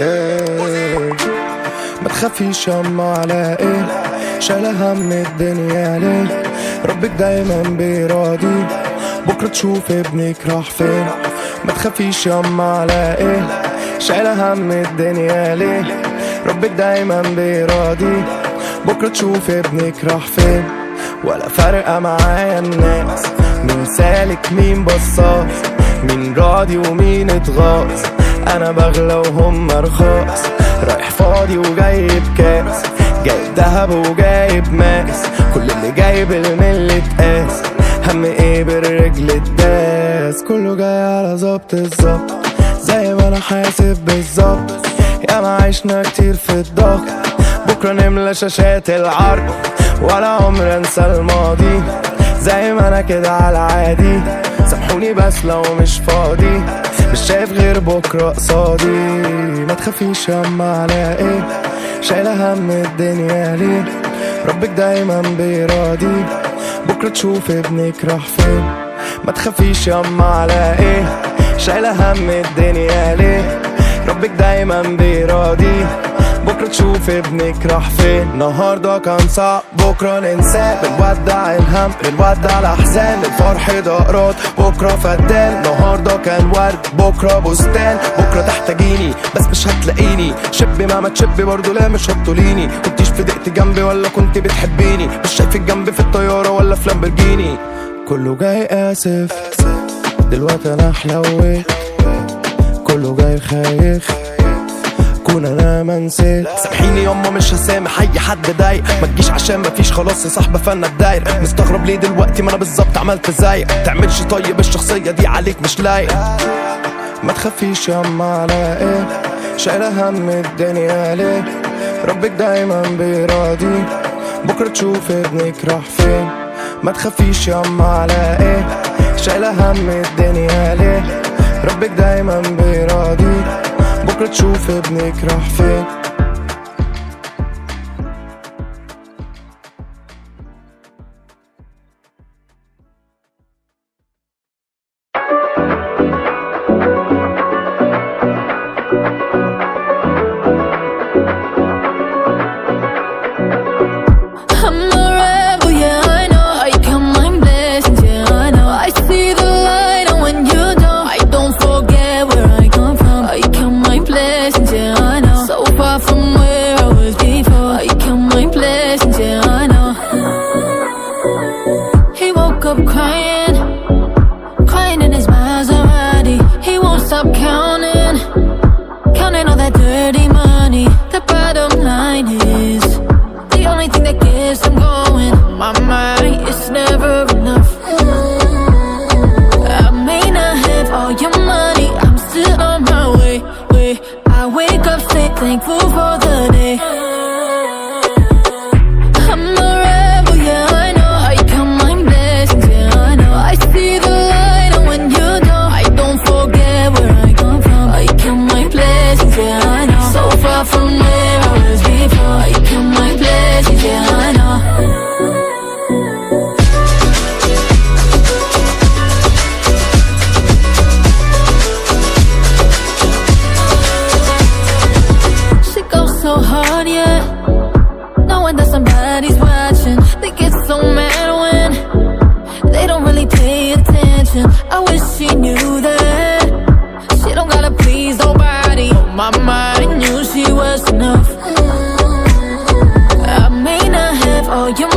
ايه ما تخافيش ياما على ايه، شايلة هم الدنيا ليه؟ ربك دايما بيراضي، بكرة تشوف ابنك راح فين. ما تخافيش ياما على ايه، شايلة هم الدنيا ليه؟ ربك دايما بيراضي، بكرة تشوف ابنك راح فين. ولا فارقة معايا الناس، مين سالك مين بصاص، مين راضي ومين اتغاظ. انا بغلى وهم رخاص، رايح فاضي وجايب كاس، جايب دهب وجايب ماس، كل اللي جايب الملي اتقاس. هم ايه بالرجل الداس، كله جاي على ظبط الظبط زي ما انا حاسب بالظبط. يا ما عشنا كتير في الضغط، بكرة نملى شاشات العرض، ولا عمر انسى الماضي زي ما انا كده على عادي. سامحوني بس لو مش فاضي، مش شايف غير بكرة قصادي. ما تخافيش ياما على ايه، شايلة هم الدنيا ليه؟ ربك دايما بيراضي، بكرة تشوف ابنك راح فين. ما تخافيش ياما على ايه، شايلة هم الدنيا ليه؟ ربك دايما بيراضي، بكرة تشوف ابنك راح فين. النهاردة كان صعب بكرة ننساه، بنودع الهم بنودع الأحزان، الفرح دقرات بكرة فدان. النهاردة كان ورد بكرة بستان، بكرة تحتاجيني بس مش هتلاقيني. شبي مهما تشبي برضو لا مش هتطوليني. كنتيش في دقتي جنبي ولا كنت بتحبيني، مش شايفك جنبي في الطيارة ولا في لامبرجيني. كله جاي آسف دلوقتي أنا حلويت، كله جاي خايف كون انا منسيت. سامحيني ياما مش هسامح اي حد ضايق، ما تجيش عشان مفيش خلاص يا صاحبه فانا الداير. مستغرب ليه دلوقتي ما انا بالظبط عملت زيك، تعملش طيب الشخصيه دي عليك مش لايق. ما تخافيش ياما على ايه، شايله هم الدنيا ليه؟ ربك دايما بيراضي، بكره تشوف ابنك راح فين. ما تخافيش ياما على ايه، شايله هم الدنيا ليه؟ ربك دايما بيراضي، بكرة تشوف ابنك راح فين. I knew she was enough. I may not have all your